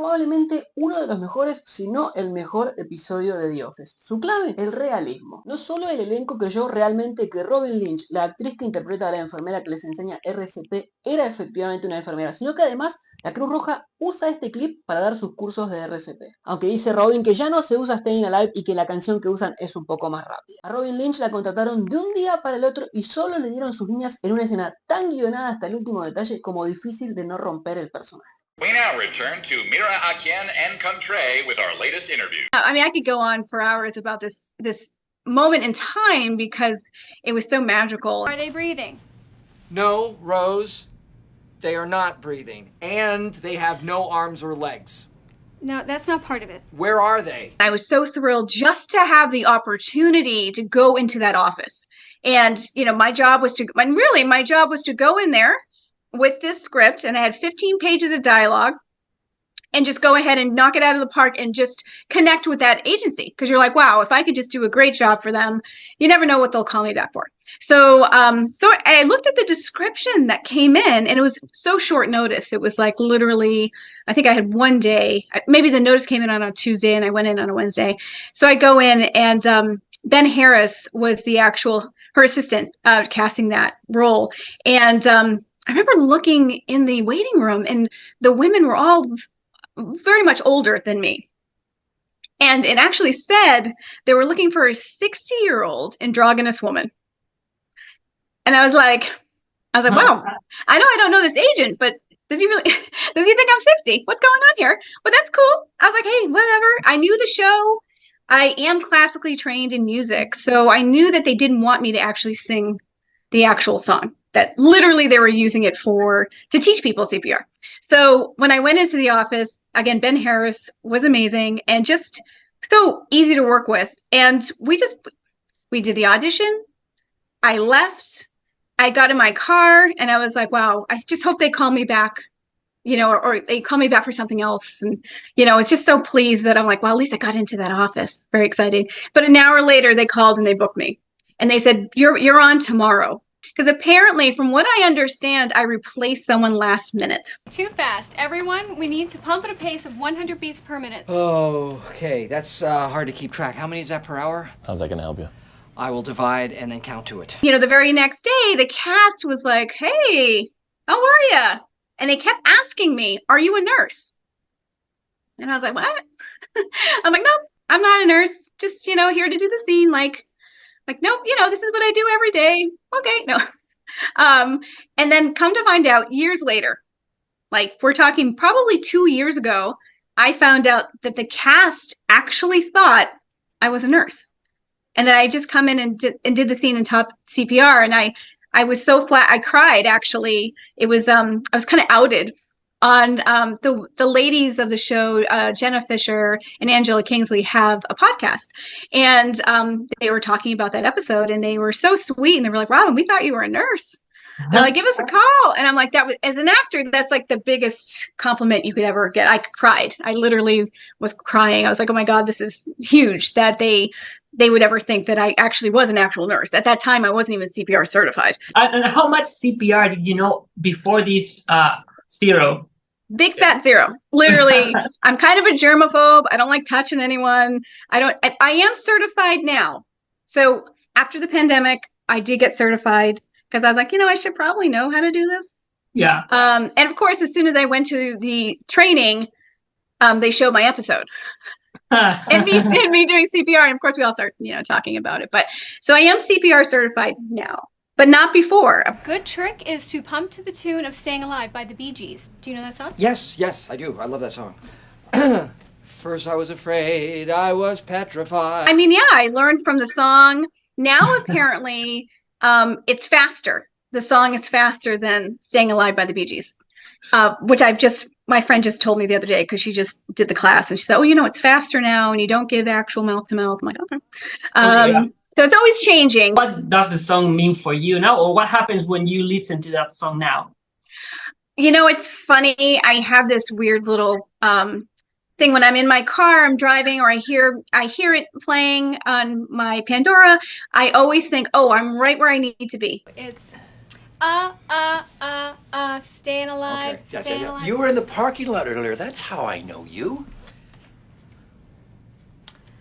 probablemente uno de los mejores, si no el mejor episodio de The Office. Su clave, el realismo. No solo el elenco creyó realmente que Robin Lynch, la actriz que interpreta a la enfermera que les enseña RCP, era efectivamente una enfermera, sino que además la Cruz Roja usa este clip para dar sus cursos de RCP. Aunque dice Robin que ya no se usa Staying Alive y que la canción que usan es un poco más rápida. A Robin Lynch la contrataron de un día para el otro y solo le dieron sus líneas en una escena tan guionada hasta el último detalle como difícil de no romper el personaje. We now return to Mira Akien and Contre with our latest interview. I mean, I could go on for hours about this moment in time because it was so magical. Are they breathing? No, Rose. They are not breathing. And they have no arms or legs. No, that's not part of it. Where are they? I was so thrilled just to have the opportunity to go into that office. And, you know, my job was to go in there with this script, and I had 15 pages of dialogue, and just go ahead and knock it out of the park and just connect with that agency. Because you're like, wow, if I could just do a great job for them, you never know what they'll call me back for. So I looked at the description that came in, and it was so short notice. It was like literally, I think I had one day, maybe the notice came in on a Tuesday and I went in on a Wednesday. So I go in, and Ben Harris was her assistant, casting that role. And I remember looking in the waiting room, and the women were all very much older than me. And it actually said they were looking for a 60-year-old androgynous woman. And I was like, wow, I know I don't know this agent, but does he think I'm 60? What's going on here? But that's cool. I was like, hey, whatever. I knew the show. I am classically trained in music, so I knew that they didn't want me to actually sing the actual song, that literally they were using it to teach people CPR. So when I went into the office, again, Ben Harris was amazing and just so easy to work with. And we did the audition. I left. I got in my car, and I was like, wow, I just hope they call me back, you know, or they call me back for something else. And, you know, I was just so pleased that I'm like, well, at least I got into that office. Very exciting. But an hour later, they called and they booked me. And they said, you're on tomorrow. Because apparently, from what I understand, I replaced someone last minute. Too fast. Everyone, we need to pump at a pace of 100 beats per minute. Oh, okay. That's hard to keep track. How many is that per hour? How's that gonna help you? I will divide and then count to it. You know, the very next day, the cast was like, hey, how are you? And they kept asking me, are you a nurse? And I was like, what? I'm like, no, I'm not a nurse. Just, you know, here to do the scene. Like, nope, you know, this is what I do every day. Okay, no. And then come to find out years later, like we're talking probably 2 years ago, I found out that the cast actually thought I was a nurse. And then I just come in and did the scene and taught CPR. And I was so flat. I cried, actually. It was, I was kind of outed on the ladies of the show, Jenna Fisher and Angela Kingsley, have a podcast. And they were talking about that episode, and they were so sweet. And they were like, Robin, we thought you were a nurse. They're like, give us a call. And I'm like, as an actor, that's like the biggest compliment you could ever get. I cried. I literally was crying. I was like, oh my God, this is huge that they would ever think that I actually was an actual nurse. At that time, I wasn't even CPR certified. And how much CPR did you know before this zero? Big fat zero. Literally, I'm kind of a germaphobe. I don't like touching anyone. I am certified now. So after the pandemic, I did get certified because I was like, you know, I should probably know how to do this. Yeah. And of course, as soon as I went to the training, they showed my episode. and me doing CPR, and of course we all start, you know, talking about it. But so I am CPR certified now, but not before. A good trick is to pump to the tune of Staying Alive by the Bee Gees. Do you know that song? Yes, I do. I love that song. First I was afraid, I was petrified. I mean, yeah, I learned from the song. Now apparently it's faster. The song is faster than Staying Alive by the Bee Gees, which my friend just told me the other day because she just did the class, and she said, oh, you know, it's faster now and you don't give actual mouth to mouth. I'm like, okay. So it's always changing. What does the song mean for you now, or what happens when you listen to that song now? You know, it's funny. I have this weird little thing when I'm in my car, I'm driving, or I hear it playing on my Pandora. I always think, oh, I'm right where I need to be. It's Staying alive, Okay. Yes, staying yeah. alive. You were in the parking lot earlier. That's how I know you.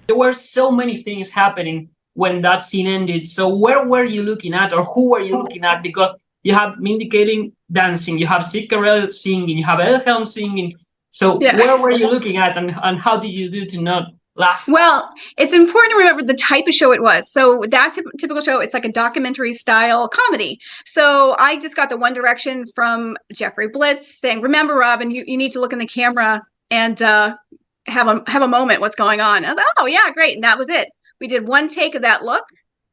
There were so many things happening when that scene ended. So where were you looking at, or who were you looking at? Because you have Mindy Kaling dancing, you have Steve Carell singing, you have Helms singing. So Yeah. where were you looking at, and how did you do to not laugh? Well, it's important to remember the type of show it was. So that typical show, it's like a documentary style comedy. So I just got the one direction from Jeffrey Blitz saying, remember, Robin, you need to look in the camera and have a moment. What's going on? I was like, oh yeah, great. And that was it. We did one take of that look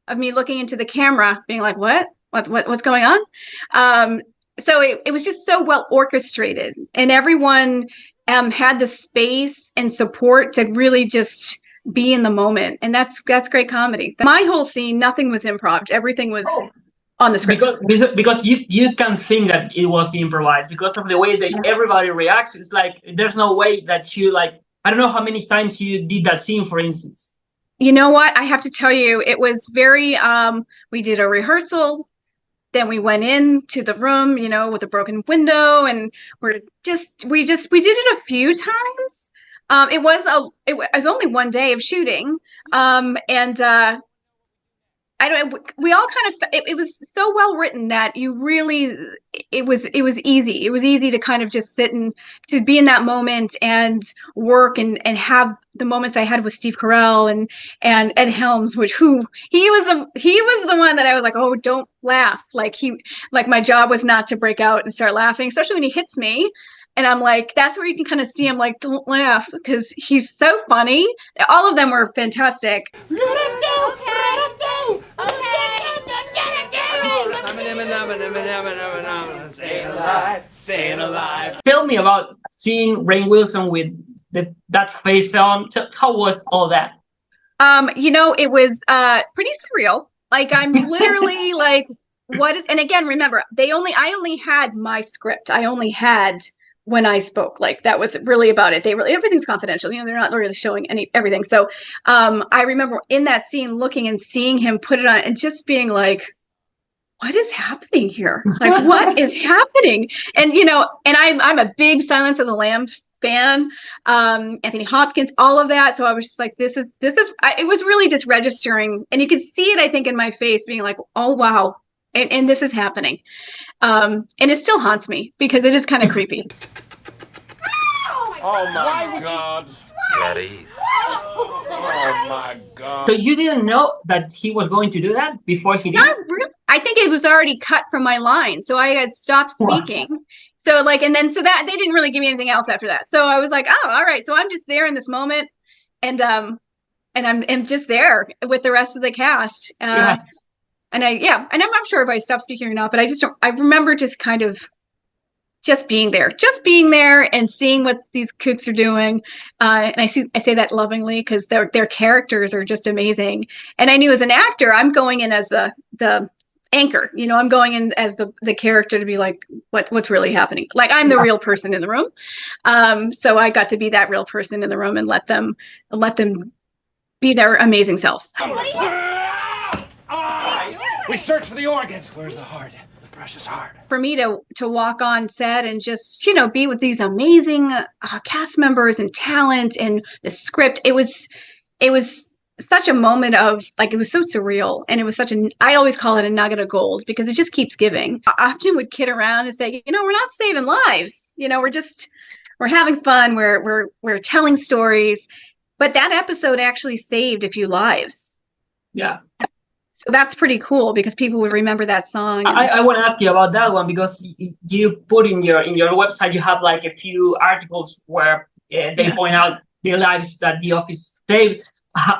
of me looking into the camera being like, what's going on? So it was just so well orchestrated, and everyone had the space and support to really just be in the moment, and that's great comedy. My whole scene, nothing was improv. Everything was on the script. Because you can think that it was improvised because of the way that everybody reacts. It's like there's no way that you like. I don't know how many times you did that scene, for instance. You know what? I have to tell you, it was very. We did a rehearsal. Then we went into the room, with a broken window, and we did it a few times. It was only one day of shooting, and we all kind of, it was so well written that it was easy. It was easy to kind of just sit and to be in that moment and work and have the moments I had with Steve Carell and Ed Helms, he was the one that I was like, oh, don't laugh. Like my job was not to break out and start laughing, especially when he hits me. And I'm like, that's where you can kind of see him like, don't laugh, because he's so funny. All of them were fantastic. Staying alive. Tell me about seeing Rainn Wilson with that face on. How was all that? It was pretty surreal. Like, I'm literally like, what is? And again, remember, I only had my script. I only had when I spoke. Like, that was really about it. Everything's confidential. They're not really showing everything. So I remember in that scene looking and seeing him put it on and just being like, what is happening here? Like, what is happening? And, and I'm a big Silence of the Lambs fan, Anthony Hopkins, all of that. So I was just like, it was really just registering, and you could see it, I think, in my face being like, oh, wow. And this is happening. And it still haunts me because it is kind of creepy. Oh my God. Daddy. Oh my God. So you didn't know that he was going to do that before he did? Not really. I think it was already cut from my line. So I had stopped speaking. Wow. So that they didn't really give me anything else after that. So I was like, oh, all right. So I'm just there in this moment, and I'm just there with the rest of the cast. And I'm not sure if I stopped speaking or not, but I remember just kind of just being there and seeing what these kooks are doing. And I say that lovingly because their characters are just amazing. And I knew as an actor, I'm going in as the anchor, I'm going in as the character to be like, what's really happening? Like, I'm the real person in the room. So I got to be that real person in the room and let them be their amazing selves. We search for the organs. Where's the heart? The precious heart. For me to walk on set and just, be with these amazing cast members and talent and the script, it was such a moment of, like, it was so surreal, and it was I always call it a nugget of gold because it just keeps giving. I often would kid around and say, we're not saving lives. We're having fun. We're telling stories, but that episode actually saved a few lives. Yeah. So that's pretty cool because people would remember that song. I want to ask you about that one because you put in your website, you have like a few articles where they point out the lives that The Office saved.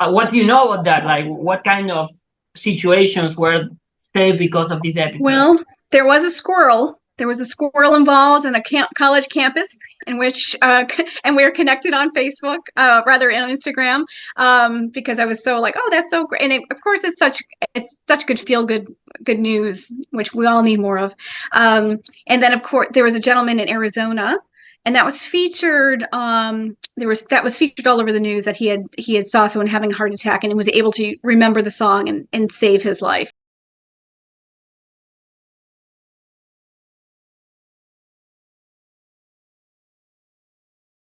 What do you know about that? Like, what kind of situations were saved because of this episode? Well, there was a squirrel. There was a squirrel involved in a college campus in which, and we were connected on Facebook, rather on Instagram, because I was so like, oh, that's so great. And of course, it's such good good news, which we all need more of. And then, of course, there was a gentleman in Arizona, and that was featured. That was featured all over the news that he had saw someone having a heart attack and was able to remember the song and save his life.